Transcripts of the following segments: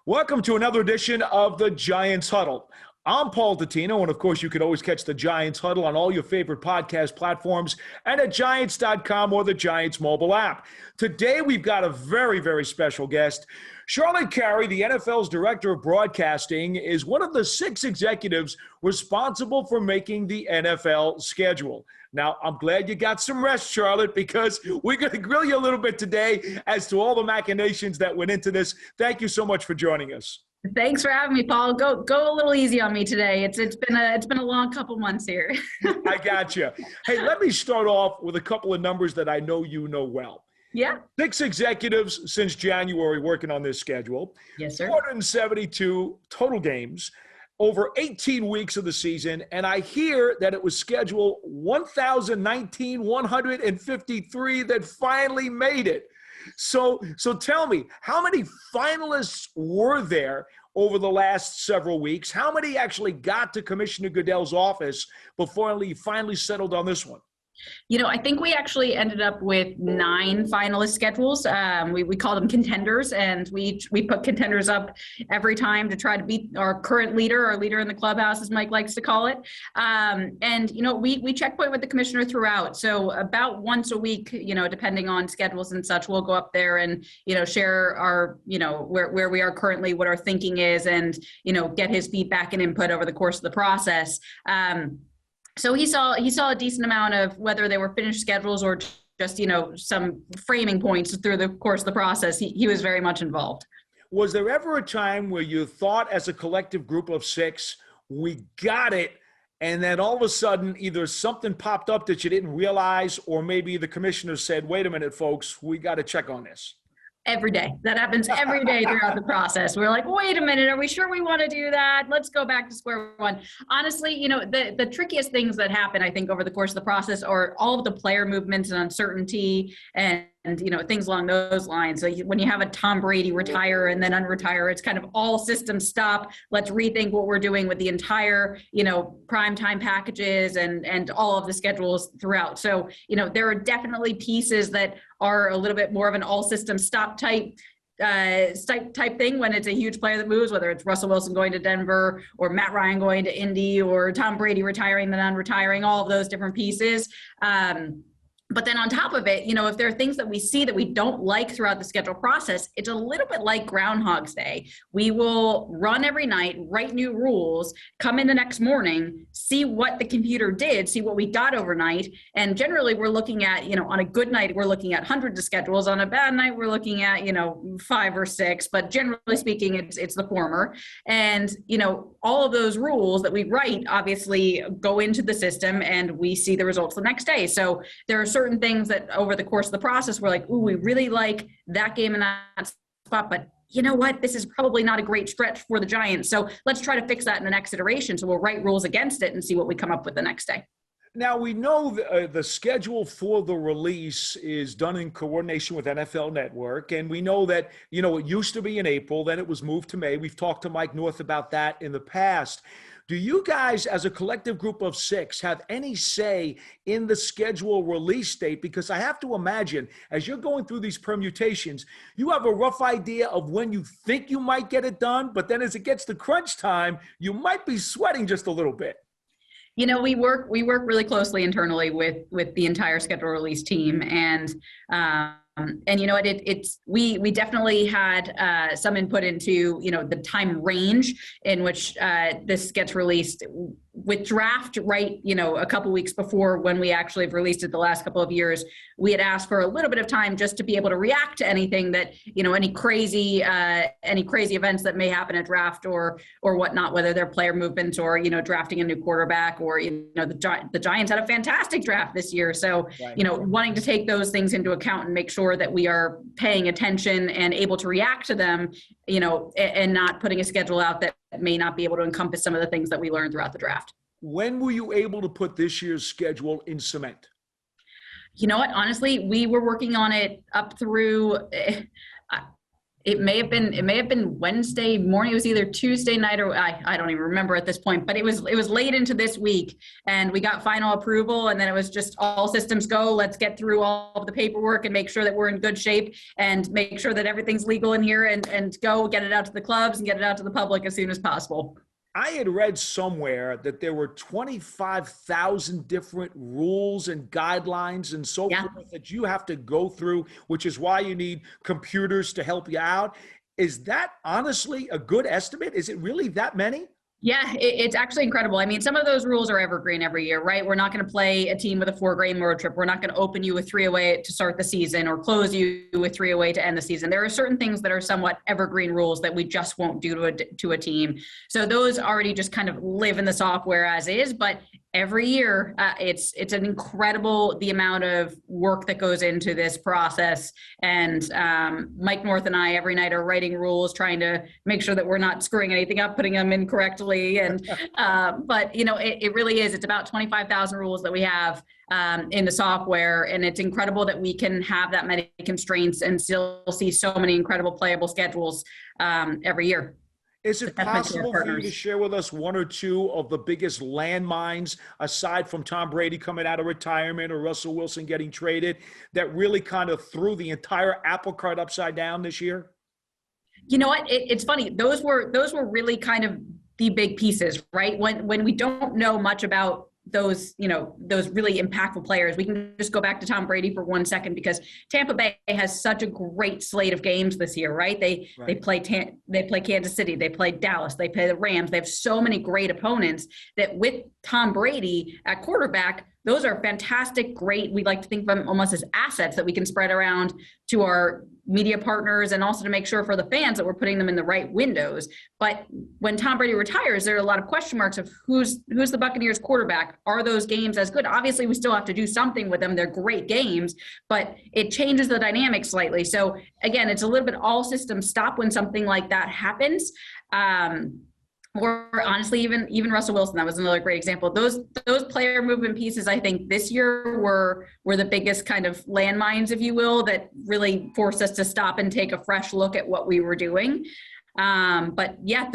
Welcome to another edition of the Giants Huddle. I'm Paul Dottino, and of course, you can always catch the Giants Huddle on all your favorite podcast platforms and at Giants.com or the Giants mobile app. Today, we've got a very, very special guest. Charlotte Carey, the NFL's Director of Broadcasting, is one of the 6 executives responsible for making the NFL schedule. Now, I'm glad you got some rest, Charlotte, because we're going to grill you a little bit today as to all the machinations that went into this. Thank you so much for joining us. Thanks for having me, Paul. Go a little easy on me today. It's been a long couple months here. I got you. Hey, let me start off with a couple of numbers that I know you know well. Yeah. 6 executives since January working on this schedule. Yes, sir. 472 total games over 18 weeks of the season, and I hear that it was schedule 1,153 that finally made it. So tell me, how many finalists were there over the last several weeks? How many actually got to Commissioner Goodell's office before he finally settled on this one? You know, I think we actually ended up with 9 finalist schedules. We call them contenders, and we put contenders up every time to try to beat our current leader, our leader in the clubhouse, as Mike likes to call it. And, you know, we checkpoint with the commissioner throughout. So about once a week, you know, depending on schedules and such, we'll go up there and, you know, share our, you know, where we are currently, what our thinking is, and, you know, get his feedback and input over the course of the process. So he saw a decent amount of whether they were finished schedules or just, you know, some framing points through the course of the process. He was very much involved. Was there ever a time where you thought as a collective group of 6, we got it, and then all of a sudden either something popped up that you didn't realize, or maybe the commissioner said, wait a minute, folks, we got to check on this? Every day. That happens every day throughout the process. We're like, wait a minute, are we sure we want to do that? Let's go back to square one. Honestly, you know, the trickiest things that happen, I think, over the course of the process are all of the player movements and uncertainty and you know, things along those lines. So when you have a Tom Brady retire and then unretire, it's kind of all systems stop. Let's rethink what we're doing with the entire, you know, primetime packages and all of the schedules throughout. So, you know, there are definitely pieces that are a little bit more of an all systems stop type thing when it's a huge player that moves, whether it's Russell Wilson going to Denver or Matt Ryan going to Indy or Tom Brady retiring then unretiring, all of those different pieces. But then on top of it, you know, if there are things that we see that we don't like throughout the schedule process, it's a little bit like Groundhog's Day. We will run every night, write new rules, come in the next morning, see what the computer did, see what we got overnight. And generally we're looking at, you know, on a good night, we're looking at hundreds of schedules. On a bad night, we're looking at, you know, 5 or 6, but generally speaking, it's the former. And, you know, all of those rules that we write obviously go into the system and we see the results the next day. So there are certain things that over the course of the process, we're like, ooh, we really like that game in that spot, but you know what? This is probably not a great stretch for the Giants. So let's try to fix that in the next iteration. So we'll write rules against it and see what we come up with the next day. Now, we know the schedule for the release is done in coordination with NFL Network, and we know that, you know, it used to be in April, then it was moved to May. We've talked to Mike North about that in the past. Do you guys, as a collective group of 6, have any say in the schedule release date? Because I have to imagine, as you're going through these permutations, you have a rough idea of when you think you might get it done, but then as it gets to crunch time, you might be sweating just a little bit. You know, we work really closely internally with the entire schedule release team, and you know, we definitely had some input into, you know, the time range in which this gets released. With draft, right, you know, a couple weeks before when we actually have released it the last couple of years, we had asked for a little bit of time just to be able to react to anything that, you know, any crazy events that may happen at draft or whatnot, whether they're player movements or, you know, drafting a new quarterback or, you know, the Giants had a fantastic draft this year. So, right, you know, wanting to take those things into account and make sure that we are paying attention and able to react to them, you know, and not putting a schedule out that may not be able to encompass some of the things that we learned throughout the draft. When were you able to put this year's schedule in cement? You know what? Honestly, we were working on it up through It may have been Wednesday morning. It was either Tuesday night or I don't even remember at this point, but it was late into this week, and we got final approval, and then it was just all systems go. Let's get through all of the paperwork and make sure that we're in good shape and make sure that everything's legal in here, and go get it out to the clubs and get it out to the public as soon as possible. I had read somewhere that there were 25,000 different rules and guidelines and so forth that you have to go through, which is why you need computers to help you out. Is that honestly a good estimate? Is it really that many? Yeah, it's actually incredible. I mean, some of those rules are evergreen every year, right? We're not going to play a team with a 4-game road trip. We're not going to open you with 3 away to start the season or close you with 3 away to end the season. There are certain things that are somewhat evergreen rules that we just won't do to a team. So those already just kind of live in the software as is. But every year, it's an incredible, the amount of work that goes into this process. And Mike North and I every night are writing rules, trying to make sure that we're not screwing anything up, putting them in correctly. And but it really is. It's about 25,000 rules that we have in the software, and it's incredible that we can have that many constraints and still see so many incredible playable schedules every year. Is it possible for you to share with us 1 or 2 of the biggest landmines, aside from Tom Brady coming out of retirement or Russell Wilson getting traded, that really kind of threw the entire apple cart upside down this year? You know what? It's funny. Those were really kind of the big pieces, right? When we don't know much about those really impactful players, we can just go back to Tom Brady for 1 second, because Tampa Bay has such a great slate of games this year, right? They play Kansas City, they play Dallas, they play the Rams. They have so many great opponents that with Tom Brady at quarterback, those are fantastic, great. We like to think of them almost as assets that we can spread around to our media partners, and also to make sure for the fans that we're putting them in the right windows. But when Tom Brady retires, there are a lot of question marks of who's the Buccaneers quarterback. Are those games as good? Obviously, we still have to do something with them. They're great games, but it changes the dynamic slightly. So again, it's a little bit all systems stop when something like that happens. Or honestly, even Russell Wilson, that was another great example. Those player movement pieces, I think this year were the biggest kind of landmines, if you will, that really forced us to stop and take a fresh look at what we were doing. But yeah,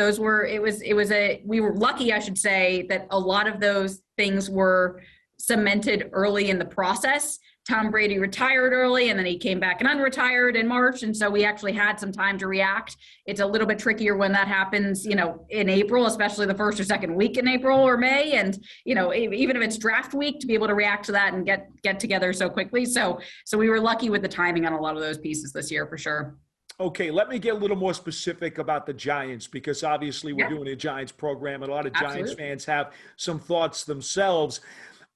we were lucky, I should say, that a lot of those things were cemented early in the process. Tom Brady retired early, and then he came back and unretired in March. And so we actually had some time to react. It's a little bit trickier when that happens, in April, especially the first or second week in April or May. And, even if it's draft week, to be able to react to that and get together so quickly. So we were lucky with the timing on a lot of those pieces this year for sure. Okay, let me get a little more specific about the Giants, because obviously we're doing a Giants program and a lot of Giants fans have some thoughts themselves.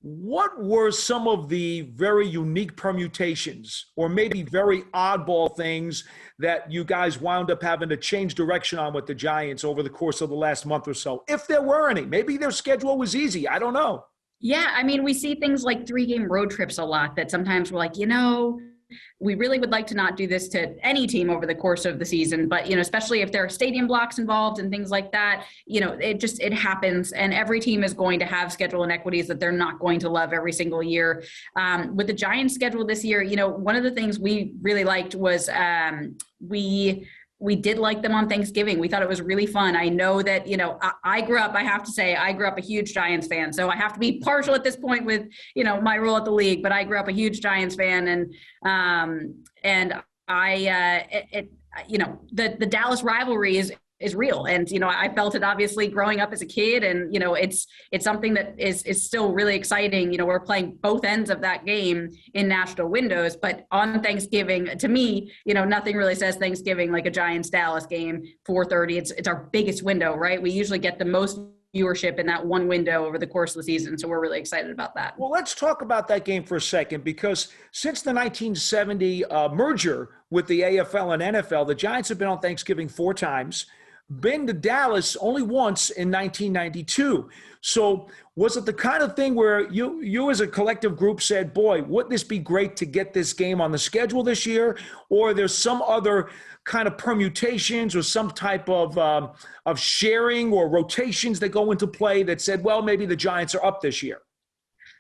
What were some of the very unique permutations, or maybe very oddball things, that you guys wound up having to change direction on with the Giants over the course of the last month or so? If there were any, maybe their schedule was easy. I don't know. Yeah, I mean, we see things like 3-game road trips a lot, that sometimes we're like, we really would like to not do this to any team over the course of the season, but especially if there are stadium blocks involved and things like that, it happens, and every team is going to have schedule inequities that they're not going to love every single year. With the Giants schedule this year, one of the things we really liked was we did like them on Thanksgiving. We thought it was really fun. I know that, I grew up a huge Giants fan. So I have to be partial at this point with, my role at the league, but I grew up a huge Giants fan. And the Dallas rivalry is real. And, I felt it obviously growing up as a kid, and, it's something that is still really exciting. We're playing both ends of that game in national windows, but on Thanksgiving, to me, nothing really says Thanksgiving like a Giants Dallas game, 4:30. It's our biggest window, right? We usually get the most viewership in that one window over the course of the season. So we're really excited about that. Well, let's talk about that game for a second, because since the 1970 merger with the AFL and NFL, the Giants have been on Thanksgiving 4 times. Been to Dallas only once in 1992. So was it the kind of thing where you as a collective group said, boy, wouldn't this be great to get this game on the schedule this year? Or there's some other kind of permutations or some type of sharing or rotations that go into play that said, well, maybe the Giants are up this year?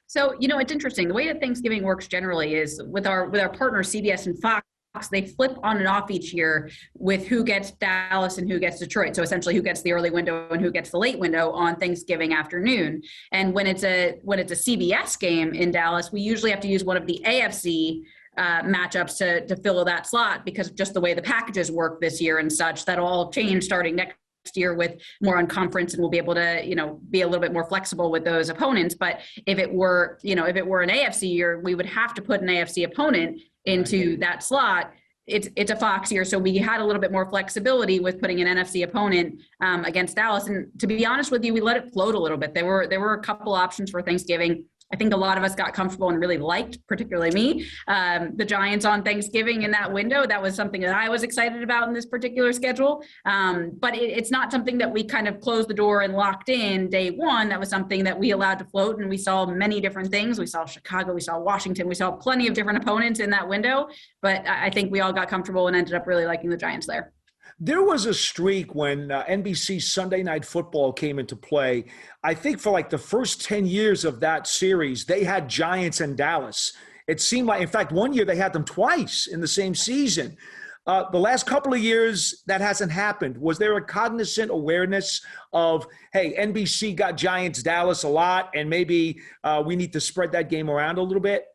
So, it's interesting. The way that Thanksgiving works generally is with our partners, CBS and Fox. they flip on and off each year with who gets Dallas and who gets Detroit. So essentially who gets the early window and who gets the late window on Thanksgiving afternoon. And when it's a CBS game in Dallas, we usually have to use one of the AFC matchups to fill that slot, because of just the way the packages work this year and such. That'll all change starting next year with more on conference, and we'll be able to, be a little bit more flexible with those opponents. But if it were an AFC year, we would have to put an AFC opponent into that slot. It's a Fox year, so we had a little bit more flexibility with putting an NFC opponent against Dallas. And to be honest with you, we let it float a little bit. There were a couple options for Thanksgiving. I think a lot of us got comfortable and really liked, particularly me, the Giants on Thanksgiving in that window. That was something that I was excited about in this particular schedule. But it's not something that we kind of closed the door and locked in day one. That was something that we allowed to float, and we saw many different things. We saw Chicago, we saw Washington, we saw plenty of different opponents in that window. But I think we all got comfortable and ended up really liking the Giants there. There was a streak when NBC Sunday Night Football came into play. I think for like the first 10 years of that series, they had Giants and Dallas. It seemed like, in fact, one year they had them twice in the same season. The last couple of years, that hasn't happened. Was there a cognizant awareness of, hey, NBC got Giants Dallas a lot, and maybe we need to spread that game around a little bit?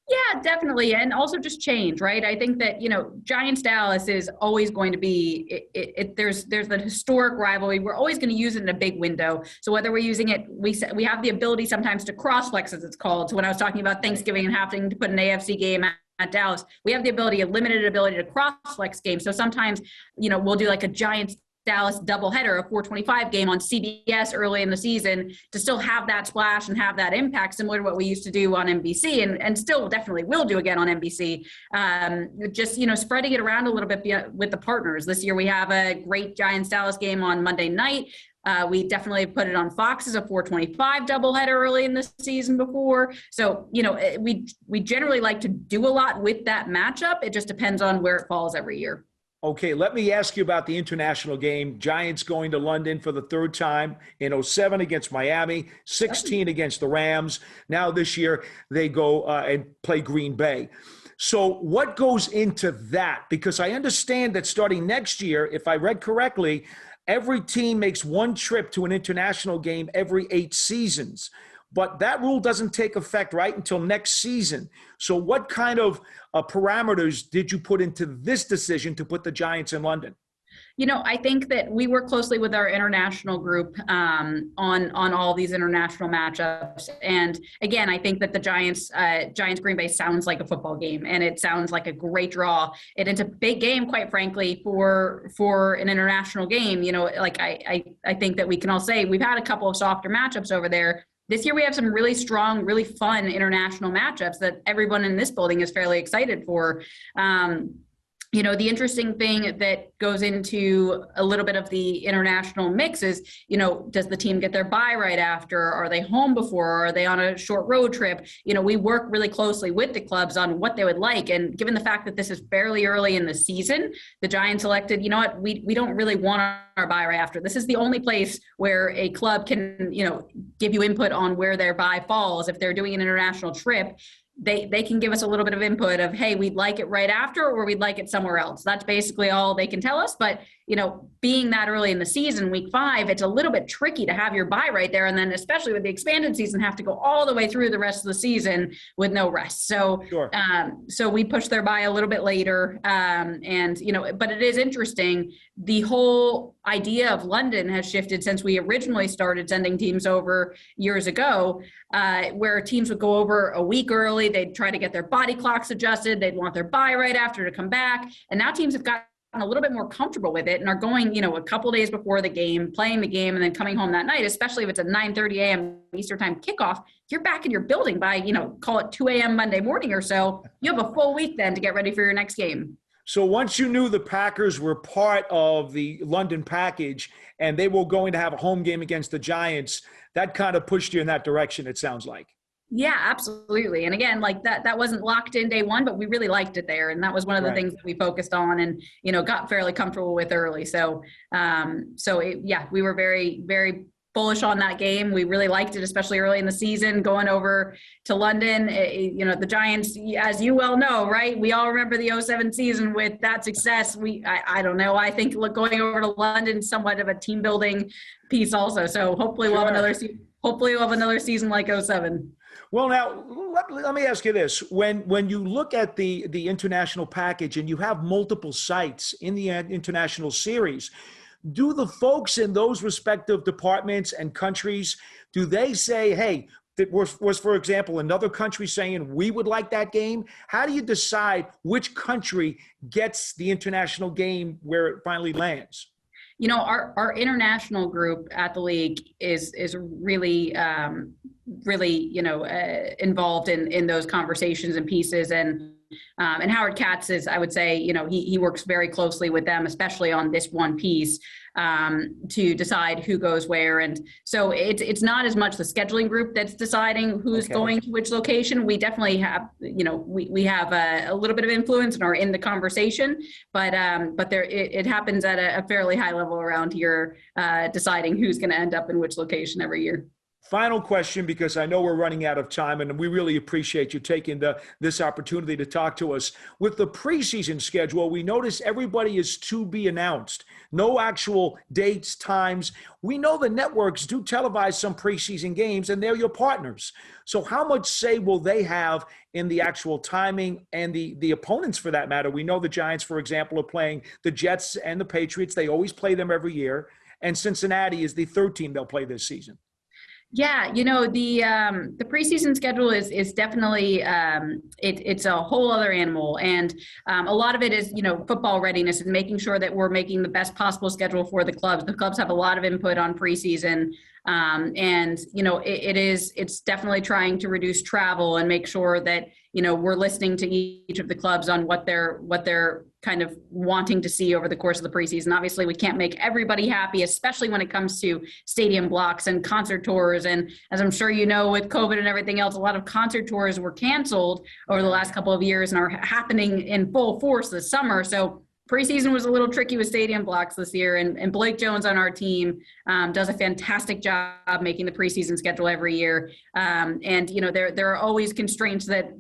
Yeah, definitely. And also just change, right? I think that, Giants Dallas is always going to be, there's the historic rivalry. We're always going to use it in a big window. So whether we're using it, we have the ability sometimes to cross flex, as it's called. So when I was talking about Thanksgiving and having to put an AFC game at Dallas, we have a limited ability to cross flex games. So sometimes, we'll do like a Giants Dallas doubleheader, a 425 game on CBS early in the season, to still have that splash and have that impact, similar to what we used to do on NBC, and still definitely will do again on NBC. Just, spreading it around a little bit with the partners. This year we have a great Giants Dallas game on Monday night. We definitely put it on Fox as a 425 doubleheader early in the season before. So, we generally like to do a lot with that matchup. It just depends on where it falls every year. Okay, let me ask you about the international game. Giants going to London for the third time in 2007 against Miami, 2016 against the Rams. Now this year they go and play Green Bay. So what goes into that? Because I understand that starting next year, if I read correctly, every team makes one trip to an international game every 8 seasons. But that rule doesn't take effect right until next season. So what kind of parameters did you put into this decision to put the Giants in London? I think that we work closely with our international group on all these international matchups. And again, I think that the Giants Green Bay sounds like a football game, and it sounds like a great draw. And it's a big game, quite frankly, for an international game. I think that we can all say we've had a couple of softer matchups over there. This year we have some really strong, really fun international matchups that everyone in this building is fairly excited for. The interesting thing that goes into a little bit of the international mix is, does the team get their bye right after? Are they home before? Are they on a short road trip? We work really closely with the clubs on what they would like. And given the fact that this is fairly early in the season, the Giants elected, we don't really want our bye right after. This is the only place where a club can, give you input on where their bye falls. If they're doing an international trip, they can give us a little bit of input of, hey, we'd like it right after, or we'd like it somewhere else. That's basically all they can tell us. But, being that early in the season, week 5, it's a little bit tricky to have your bye right there. And then especially with the expanded season, have to go all the way through the rest of the season with no rest. So, sure. So we push their bye a little bit later. But it is interesting. The whole idea of London has shifted since we originally started sending teams over years ago, where teams would go over a week early. They'd try to get their body clocks adjusted. They'd want their bye right after to come back. And now teams have gotten a little bit more comfortable with it and are going, a couple days before the game, playing the game, and then coming home that night, especially if it's a 9:30 a.m. Eastern time kickoff. You're back in your building by, call it 2 a.m. Monday morning or so. You have a full week then to get ready for your next game. So once you knew the Packers were part of the London package and they were going to have a home game against the Giants, that kind of pushed you in that direction, it sounds like. Yeah, absolutely. And again, like that wasn't locked in day one, but we really liked it there. And that was one of the things that we focused on and, got fairly comfortable with early. So, we were very, very bullish on that game. We really liked it, especially early in the season, going over to London. The Giants, as you well know, right? We all remember the '07 season with that success. I don't know. I think going over to London is somewhat of a team building piece also. So hopefully we'll have another season like '07. Well, now let me ask you this: when you look at the international package and you have multiple sites in the international series, do the folks in those respective departments and countries, do they say, hey, that was, for example, another country saying we would like that game? How do you decide which country gets the international game where it finally lands? Our international group at the league is really involved in those conversations and pieces, and Howard Katz is, I would say, he works very closely with them, especially on this one piece, to decide who goes where. And so it's not as much the scheduling group that's deciding who's going to which location. We definitely have, we have a little bit of influence and are in the conversation, but it happens at a fairly high level around here, deciding who's going to end up in which location every year. Final question, because I know we're running out of time, and we really appreciate you taking this opportunity to talk to us. With the preseason schedule, we notice everybody is to be announced. No actual dates, times. We know the networks do televise some preseason games, and they're your partners. So how much say will they have in the actual timing and the opponents, for that matter? We know the Giants, for example, are playing the Jets and the Patriots. They always play them every year. And Cincinnati is the third team they'll play this season. Yeah, the preseason schedule is definitely it's a whole other animal, and a lot of it is football readiness and making sure that we're making the best possible schedule for the clubs. The clubs have a lot of input on preseason, and it's definitely trying to reduce travel and make sure that we're listening to each of the clubs on what they're kind of wanting to see over the course of the preseason. Obviously, we can't make everybody happy, especially when it comes to stadium blocks and concert tours. And as I'm sure you know, with COVID and everything else, a lot of concert tours were canceled over the last couple of years and are happening in full force this summer. So preseason was a little tricky with stadium blocks this year, and Blake Jones on our team does a fantastic job making the preseason schedule every year. And there are always constraints that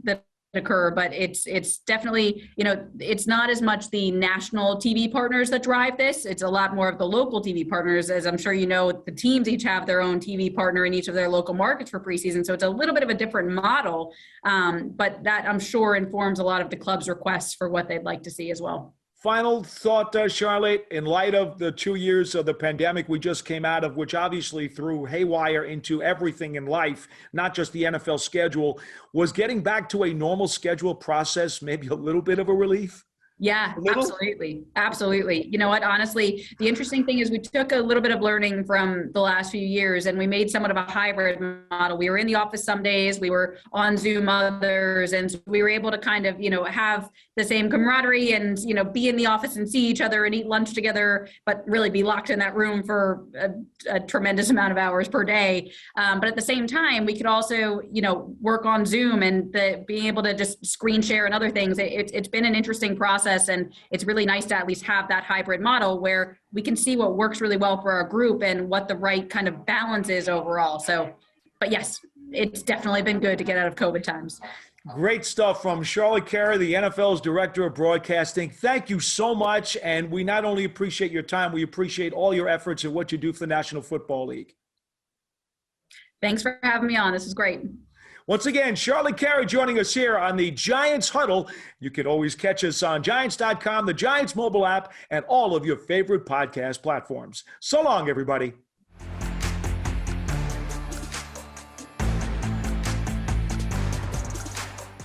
occur, but it's definitely, it's not as much the national TV partners that drive this. It's a lot more of the local TV partners. As I'm sure the teams each have their own TV partner in each of their local markets for preseason. So it's a little bit of a different model, but that I'm sure informs a lot of the club's requests for what they'd like to see as well. Final thought, Charlotte, in light of the 2 years of the pandemic we just came out of, which obviously threw haywire into everything in life, not just the NFL schedule, was getting back to a normal schedule process maybe a little bit of a relief? Yeah, absolutely. Absolutely. You know what, honestly, the interesting thing is we took a little bit of learning from the last few years and we made somewhat of a hybrid model. We were in the office some days, we were on Zoom others, and we were able to kind of, have the same camaraderie and, be in the office and see each other and eat lunch together, but really be locked in that room for a tremendous amount of hours per day. But at the same time, we could also, work on Zoom and being able to just screen share and other things. It's been an interesting process. And it's really nice to at least have that hybrid model where we can see what works really well for our group and what the right kind of balance is overall. So, but yes, it's definitely been good to get out of COVID times. Great stuff from Charlotte Carey, the NFL's Director of Broadcasting. Thank you so much. And we not only appreciate your time, we appreciate all your efforts and what you do for the National Football League. Thanks for having me on. This is great. Once again, Charlotte Carey joining us here on the Giants Huddle. You can always catch us on Giants.com, the Giants mobile app, and all of your favorite podcast platforms. So long, everybody.